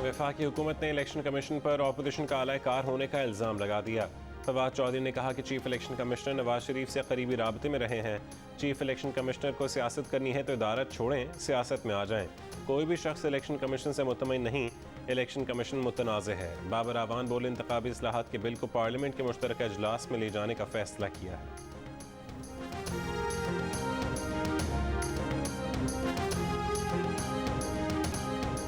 वफाकी हुकूमत ने इलेक्शन कमीशन पर अपोजिशन का आला-कार होने का इल्ज़ाम लगा दिया। फवाद चौधरी ने कहा कि chief election commissioner Nawaz Sharif से करीबी राबते में रहे हैं। चीफ इलेक्शन कमिश्नर को सियासत करनी है तो इदारत छोड़ें, सियासत में आ जाएं। कोई भी शख्स इलेक्शन कमीशन से मुतमईन नहीं, इलेक्शन कमीशन मुतनाज़ है। बाबर आवान बोले, इंतखाबी इस्लाहात के बिल को पार्लियामेंट के मुश्तरका इजलास में ले जाने का फैसला किया है।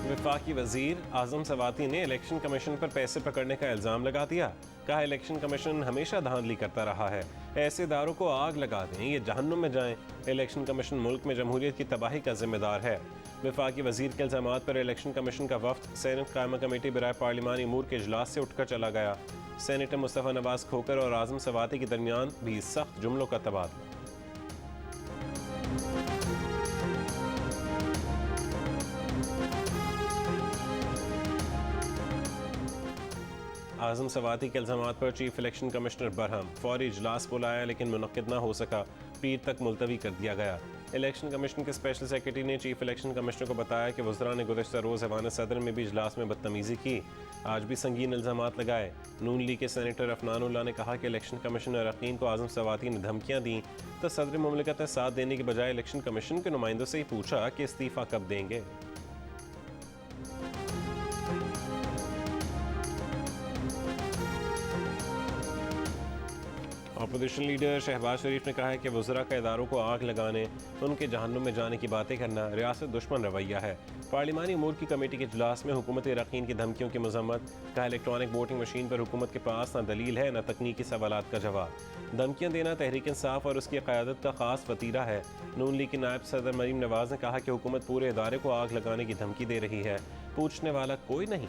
वफाकी वजीर आजम सवाती ने इलेक्शन कमीशन पर पैसे पकड़ने का इल्ज़ाम लगा दिया। कहा, इलेक्शन कमीशन हमेशा धांधली करता रहा है, ऐसे इदारों को आग लगा दें, ये जहन्नुम में जाएं। इलेक्शन कमीशन मुल्क में जमहूरियत की तबाही का जिम्मेदार है। वफाकी वजीर के इल्ज़ामात पर इलेक्शन कमीशन का वफ्द सेनेट कायमा कमेटी बराए पार्लिमानी अमूर के इजलास से उठकर चला गया। सेनेटर मुस्तफ़ा नवाज खोकर और आजम सवाती के दरमियान भी सख्त जुमलों का तबादला। आजम सवाती के इल्ज़ामात पर चीफ इलेक्शन कमिश्नर बरहम, फौरी इजलास बुलाया लेकिन मुनक्किद न हो सका, पीर तक मुलतवी कर दिया गया। इलेक्शन कमीशन के स्पेशल सेक्रेटरी ने चीफ इलेक्शन कमिश्नर को बताया कि वज़रा ने गुज़श्ता रोज़ ऐवान सदर में भी इजलास में बदतमीज़ी की, आज भी संगीन इल्ज़ामात लगाए। नून लीग के सेनेटर अफनानुल्लाह ने कहा कि इलेक्शन कमीशन और अरकान को आजम सवाती ने धमकियाँ दी तो सदर मुमलिकत ने साथ देने के बजाय इलेक्शन कमीशन के नुमाइंदों से ही पूछा कि इस्तीफ़ा कब देंगे। अपोजिशन लीडर शहबाज शरीफ ने कहा है कि वज़रा का इदारों को आग लगाने, उनके जहन्नुम में जाने की बातें करना रियासत दुश्मन रवैया है। पार्लिमानी अमूर की कमेटी के इजलास में हुकूमत यकीन की धमकियों की मजम्मत। कहा, इलेक्ट्रॉनिक वोटिंग मशीन पर हुकूमत के पास न दलील है न तकनीकी सवालात का जवाब। धमकियाँ देना तहरीक इंसाफ और उसकी क़यादत का ख़ास वतीरा है। नून लीग के नायब सदर मरीम नवाज ने कहा कि हुकूमत पूरे इदारे को आग लगाने की धमकी दे रही है, पूछने वाला कोई नहीं।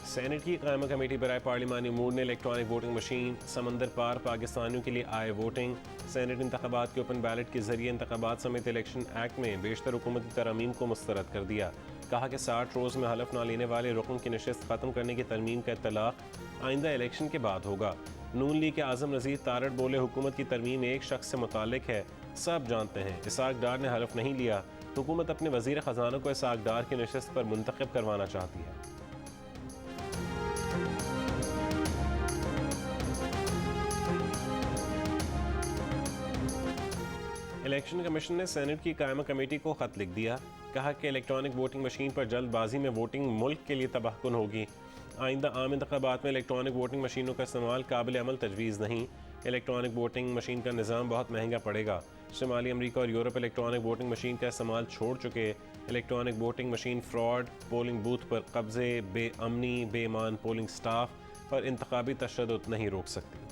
सेनेट की कायमा कमेटी बराए पार्लिमानी अमूर ने इलेक्ट्रॉनिक वोटिंग मशीन, समंदर पार पाकिस्तानियों के लिए आए वोटिंग, सेनेट इंतखाबात के ओपन बैलेट के जरिए इंतखाबात समेत इलेक्शन एक्ट में बेशतर हुकूमती तरमीम को मुस्तरद कर दिया। कहा कि 60 रोज़ में हलफ ना लेने वाले रुकन की नशिस्त ख़त्म करने की तरमीम का इत्तलाक आइंदा इलेक्शन के बाद होगा। नून लीग के आज़म नज़ीर तारड़ बोले, हुकूमत की तरमीम एक शख्स से मुताल्लिक है, सब जानते हैं। इसाक डार ने हलफ नहीं लिया, हुकूमत अपने वज़ीर ख़जाना को इसाक डार की नशिस्त पर मुंतखब करवाना चाहती है। इलेक्शन कमीशन ने सेनेट की कायमा कमेटी को ख़त लिख दिया। कहा कि इलेक्ट्रॉनिक वोटिंग मशीन पर जल्दबाजी में वोटिंग मुल्क के लिए तबाहकुन होगी। आइंदा आम इंतखाबात में इलेक्ट्रॉनिक वोटिंग मशीनों का इस्तेमाल काबिल अमल तजवीज़ नहीं। इलेक्ट्रॉनिक वोटिंग मशीन का निज़ाम बहुत महंगा पड़ेगा। शुमाली अमरीका और यूरोप इलेक्ट्रॉनिक वोटिंग मशीन का इस्तेमाल छोड़ चुके। Electronic voting machine fraud, polling booth पर कब्जे, बेअमनी, बेईमान पोलिंग स्टाफ और इंतखाबी तशद्दुद नहीं रोक सकती।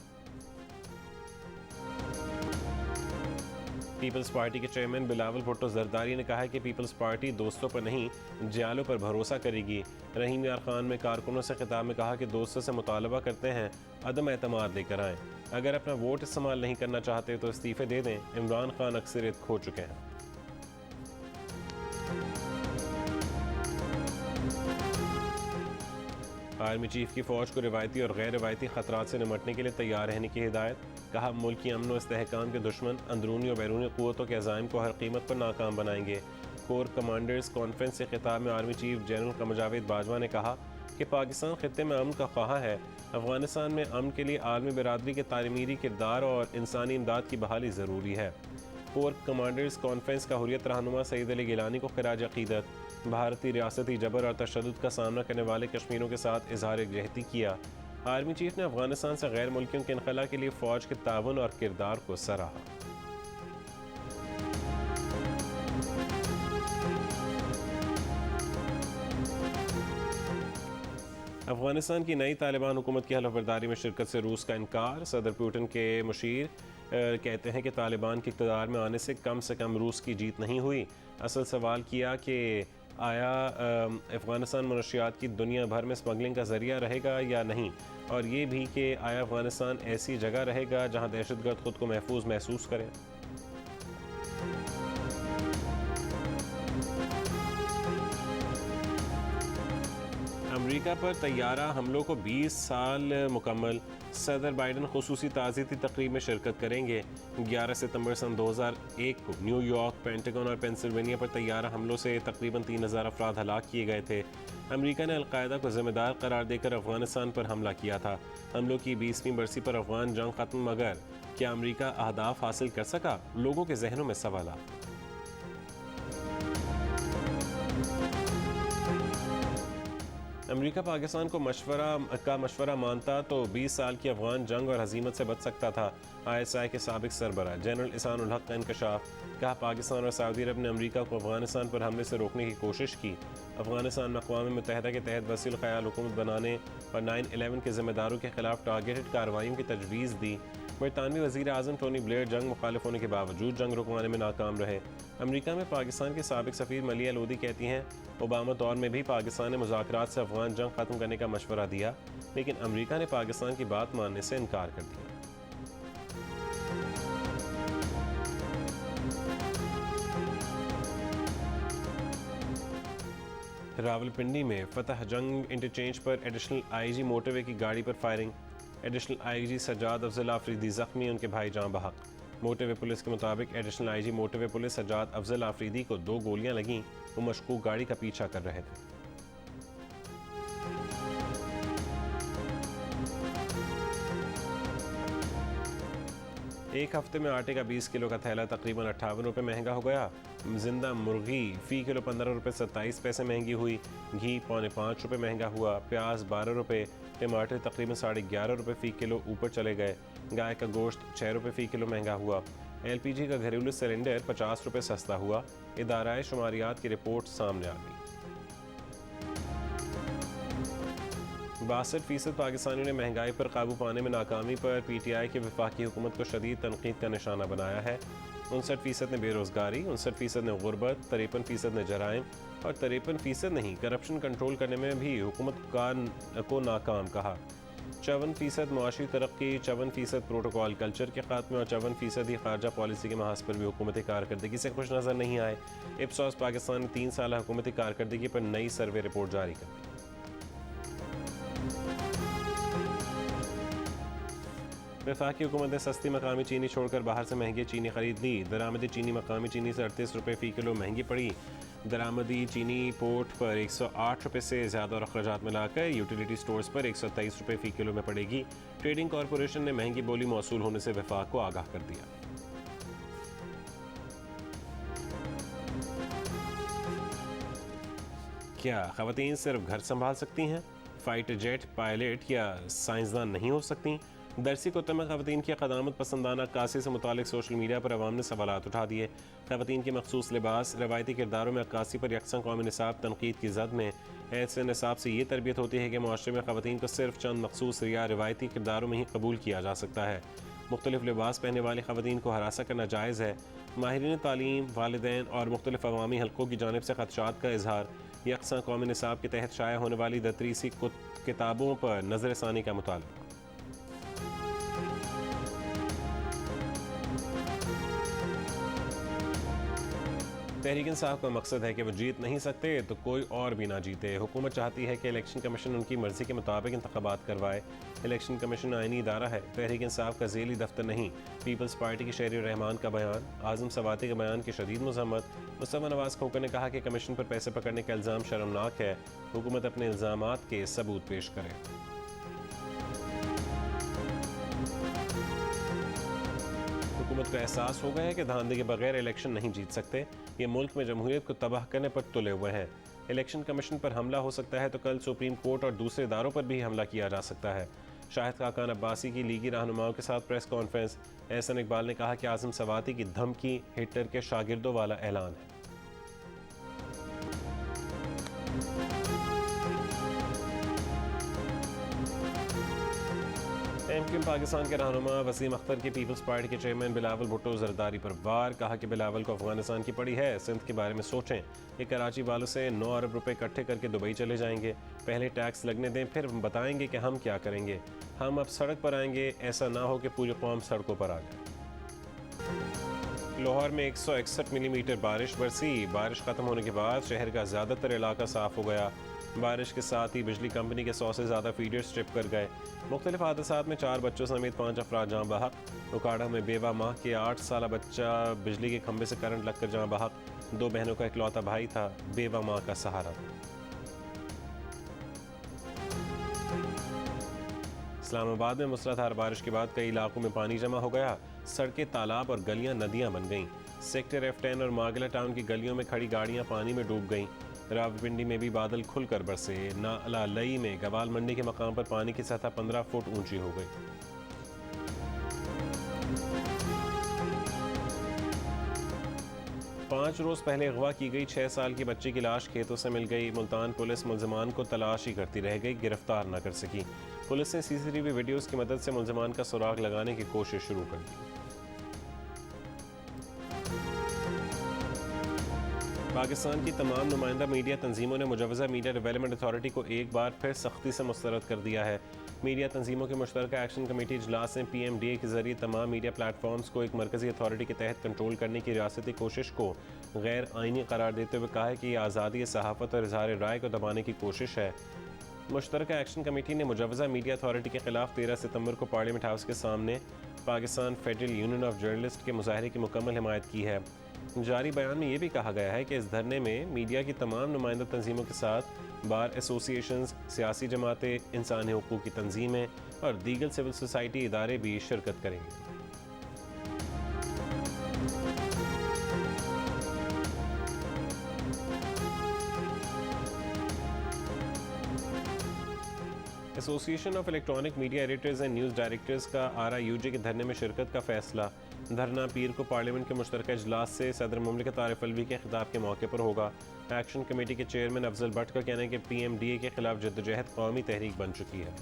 पीपल्स पार्टी के चेयरमैन बिलावल भुट्टो जरदारी ने कहा है कि पीपल्स पार्टी दोस्तों पर नहीं, जियालों पर भरोसा करेगी। रहीम यार खान में कारकुनों से खिताब में कहा कि दोस्तों से मुतालबा करते हैं अदम एतमाद लेकर आएँ। अगर अपना वोट इस्तेमाल नहीं करना चाहते तो इस्तीफ़े दे दें। इमरान खान अक्सरियत खो चुके हैं। आर्मी चीफ की फ़ौज को रिवायती और गैर रिवायती ख़तरात से निमटने के लिए तैयार रहने की हिदायत। कहा, मुल्क की अमन व इस्तेहकाम के दुश्मन अंदरूनी और बैरूनी क़ुव्वतों के अज़ाइम को हर कीमत पर नाकाम बनाएंगे। कोर कमांडर्स कॉन्फ्रेंस से खिताब में army chief general Qamar Javed Bajwa ने कहा कि पाकिस्तान खित्ते में अमन का ख्वाह है। अफगानिस्तान में अमन के लिए आलमी बिरादरी के तामीरी किरदार और इंसानी इमदाद की बहाली ज़रूरी है। कोर कमांडर्स कॉन्फ्रेंस का हुर्रियत रहनुमा सईद अली गिलानी को खिराज अक़ीदत। भारतीय रियासती जबर और तशद्दुद का सामना करने वाले कश्मीरों के साथ इजहार यकजहती किया। आर्मी चीफ ने अफगानिस्तान से गैर मुल्कियों के इनखला के लिए फ़ौज के ताउन और किरदार को सराहा। अफगानिस्तान की नई तालिबान हुकूमत की हलफबरदारी में शिरकत से रूस का इनकार। सदर पुतिन के मुशीर कहते हैं कि तालिबान के इक़्तिदार में आने से कम रूस की जीत नहीं हुई। असल सवाल किया कि आया अफ़गानिस्तान मनशियात की दुनिया भर में स्मगलिंग का ज़रिया रहेगा या नहीं, और ये भी कि आया अफ़गानिस्तान ऐसी जगह रहेगा जहां दहशतगर्द ख़ुद को महफूज महसूस करें। अमेरिका पर तैयारा हमलों को 20 साल मुकम्मल। सदर बाइडन खुसूसी ताज़ियती तकरीब में शिरकत करेंगे। 11 सितंबर सन 2001 को न्यूयॉर्क, पेंटागन और पेंसिल्वेनिया पर तैयारा हमलों से तकरीबन 3000 अफराद हलाक किए गए थे। अमेरिका ने अलकायदा को जिम्मेदार करार देकर अफगानिस्तान पर हमला किया था। हमलों की 20वीं बरसी पर अफगान जंग खत्म, मगर क्या अमेरिका अहदाफ हासिल कर सका? लोगों के जहनों में सवाल। अमेरिका पाकिस्तान को मशवरा मानता तो 20 साल की अफगान जंग और हजीमत से बच सकता था। ISI के साबिक सरबराह जनरल इहसान-उल हक का इंकशाफ। कहा, पाकिस्तान और सऊदी अरब ने अमेरिका को अफगानिस्तान पर हमले से रोकने की कोशिश की। अफगानिस्तान में अक़वाम मुत्तहिदा के तहत वसील ख़याल हुकूमत बनाने और 9/11 के ज़िम्मेदारों के खिलाफ टारगेटेड कार्रवाइयों की तजवीज़ दी। बरतानवी वज़ीर आज़म टोनी ब्लेयर जंग मुखालिफ होने के बावजूद जंग रुकवाने में नाकाम रहे। अमेरिका में पाकिस्तान के साबिक सफ़ीर मलिया लोदी कहती हैं, ओबामा दौर में भी पाकिस्तान ने मुज़ाकरात से अफगान जंग ख़त्म करने का मशवरा दिया, लेकिन अमेरिका ने पाकिस्तान की बात मानने से इनकार कर दिया। रावलपिंडी में फतह जंग इंटरचेंज पर एडिशनल IG मोटरवे की गाड़ी पर firing. Additional IG Sajjad Afzal Afridi जख्मी, उनके भाई जान बहक। मोटरवे पुलिस के मुताबिक additional IG motorway police Sajjad Afzal Afridi को 2 गोलियां लगीं। वो मशकूक गाड़ी का पीछा कर रहे थे। एक हफ्ते में आटे का 20 किलो का थैला तकरीबन 58 रुपये महंगा हो गया। जिंदा मुर्गी फ़ी किलो 15 रुपये 27 पैसे महंगी हुई। घी 4.25 रुपये महंगा हुआ। प्याज 12 रुपये। टमाटर तकरीबन 11.5 रुपये फ़ी किलो ऊपर चले गए। गाय का गोश्त 6 रुपये फ़ी किलो महंगा हुआ। LPG का घरेलू सिलेंडर 50 रुपये सस्ता हुआ। इदारा शुमारियात की रिपोर्ट सामने आ गई। 62% पाकिस्तानियों ने महंगाई पर काबू पाने में नाकामी पर PTI की वफाकी हुकूमत को शदीद तनकीद का निशाना बनाया है। 59% ने बेरोज़गारी, 59% ने गुर्बत, 53% ने जराइम और 53% नहीं करप्शन कंट्रोल करने में भी हुकूमत को नाकाम कहा। 54% मुआशी तरक्की, 54% प्रोटोकॉल कल्चर के खात्मे और 54% ही खारजा पॉलिसी के महाज पर भी हुकूमती कारकर्दगी से खुश नज़र नहीं आए। इप्सॉस पाकिस्तान ने 3 साल हुकूमती कारकर्दगी पर नई सर्वे रिपोर्ट जारी कर दी। वफाकी हुकूमत ने सस्ती मकामी चीनी छोड़कर बाहर से महंगी चीनी खरीद ली। दरामदी चीनी मकामी चीनी से 38 रुपये फ़ी किलो महंगी पड़ी। दरामदी चीनी पोर्ट पर 108 रुपये से ज़्यादा और अखराजात मिलाकर यूटिलिटी स्टोर्स पर 123 रुपये फ़ी किलो में पड़ेगी। ट्रेडिंग कॉरपोरेशन ने महंगी बोली मौसूल होने से वफाक को आगाह कर दिया। क्या ख़वातीन सिर्फ घर संभाल सकती हैं? फाइटर जेट पायलट या साइंसदान नहीं हो सकती? दरसी कोते में ख़वातीन की क़दामत पसंदाना अक्कासी से मुतालिक सोशल मीडिया पर अवाम ने सवालात उठा दिए। ख़वातीन के मखसूस लिबास, रवायती किरदारों में अक्कासी पर यकसन कौमी निसाब तनकीद की जद में ऐसे निसाब से ये तरबियत होती है कि मुआशरे में ख़वातीन को सिर्फ चंद मखसूस या रवायती किरदारों में ही कबूल किया जा सकता है। मुख्तलिफ लिबास पहनने वाली ख़वातीन को हरासा करना जायज़ है। माहिरीन तालीम, वालिदैन और मुख्तलिफ अवामी हल्कों की जानिब से ख़दशात का इजहार। यकसन कौमी निसाब के तहत शाया होने वाली तदरीसी किताबों पर नज़रसानी का मुतालबा। तहरीक इंसाफ का मकसद है कि वो जीत नहीं सकते तो कोई और भी ना जीते। हुकूमत चाहती है कि इलेक्शन कमीशन उनकी मर्जी के मुताबिक इंतखाबात करवाए। इलेक्शन कमीशन आईनी इदारा है, तहरीक इंसाफ का ज़ेली दफ्तर नहीं। पीपल्स पार्टी के शहरी रहमान का बयान। आज़म सवाती के बयान की शदीद मज़म्मत। मुस्तफ़ा नवाज़ खोकर ने कहा कि कमीशन पर पैसे पकड़ने का इल्ज़ाम शर्मनाक है। हुकूमत अपने इल्ज़ामात के सबूत पेश करे। हुकूमत को एहसास हो गया है कि धांधली के बगैर इलेक्शन नहीं जीत सकते। ये मुल्क में जमहूरियत को तबाह करने पर तुले हुए हैं। इलेक्शन कमीशन पर हमला हो सकता है तो कल सुप्रीम कोर्ट और दूसरे इदारों पर भी हमला किया जा सकता है। शाहिद खाकान अब्बासी की लीगी रहनुमाओं के साथ प्रेस कॉन्फ्रेंस। एहसन इकबाल ने कहा कि आज़म सवाती की धमकी हिटलर के शागिर्दों वाला ऐलान है। MQM पाकिस्तान के रहनुमा वसीम अख्तर की पीपल्स पार्टी के चेयरमैन बिलावल भुट्टो जरदारी पर वार। कहा कि बिलावल को अफगानिस्तान की पड़ी है, सिंध के बारे में सोचें। ये कराची वालों से 9 अरब रुपए इकट्ठे करके दुबई चले जाएंगे। पहले टैक्स लगने दें, फिर बताएंगे कि हम क्या करेंगे। हम अब सड़क पर आएंगे, ऐसा ना हो कि पूरी कौम सड़कों पर आ जाए। लाहौर में 161 मिलीमीटर बारिश बरसी। बारिश खत्म होने के बाद शहर का ज़्यादातर इलाका साफ हो गया। बारिश के साथ ही बिजली कंपनी के 100 से ज़्यादा फीडर्स ट्रिप कर गए। मुख्तलिफ हादसात में 4 बच्चों समेत 5 अफराद जहाँ बहक। उकाड़ा में बेवा माह के 8 साल बच्चा बिजली के खंभे से करंट लगकर जहाँ बहक। 2 बहनों का इकलौता भाई था, बेवा माँ का सहारा। इस्लामाबाद में मूसलाधार बारिश के बाद कई इलाकों में पानी जमा हो गया। सड़कें, तालाब और गलियां नदियां बन गईं। सेक्टर F10 और मागला टाउन की गलियों में खड़ी गाड़ियां पानी में डूब गईं। रावलपिंडी में भी बादल खुलकर बरसे। नाला लई में गवाल मंडी के मकाम पर पानी की सतह 15 फुट ऊंची हो गई। पाँच रोज़ पहले अगवा की गई 6 साल की बच्ची की लाश खेतों से मिल गई। मुल्तान पुलिस मुल्ज़िमान को तलाश ही करती रह गई, गिरफ्तार न कर सकी। पुलिस ने CCTV वीडियोस की मदद से मुल्ज़िमान का सुराग लगाने की कोशिश शुरू कर दी। पाकिस्तान की तमाम नुमाइंदा मीडिया तंजीमों ने मुजवज़ा मीडिया डेवलपमेंट अथॉरिटी को एक बार फिर सख्ती से मुस्तरद कर दिया है। मीडिया तंजीमों की मुश्तरका एक्शन कमेटी इजलास ने PMDA के जरिए तमाम मीडिया प्लेटफॉर्म्स को एक मरकजी अथॉरिटी के तहत कंट्रोल करने की रियासती कोशिश को गैर आइनी करार देते हुए कहा है कि यह आज़ादी सहाफ़त और इजहार राय को दबाने की कोशिश है। मुश्तरका एक्शन कमेटी ने मुजवज़ा मीडिया अथॉरिटी के खिलाफ 13 सितंबर को पार्लियामेंट हाउस के सामने Pakistan federal union of journalist के मुजाहरे की मुकम्मल हिमायत की है। जारी बयान में ये भी कहा गया है कि इस धरने में मीडिया की तमाम नुमाइंदा तंजीमों के साथ बार एसोसिएशंस, सियासी जमातें, इंसानी हुकूक की तंजीमें और दीगर सिविल सोसाइटी इदारे भी शिरकत करेंगे। Association of electronic media editors and news directors का RIUJ के धरने में शिरकत का फैसला। धरना पीर को पार्लियामेंट के मुश्तरका इजलास से सदर मुमलिकत आरिफ अलवी के खिताब के मौके पर होगा। एक्शन कमेटी के चेयरमैन अफजल भट्ट का कहना है कि PMDA के खिलाफ जद्दोजहद कौमी तहरीक बन चुकी है।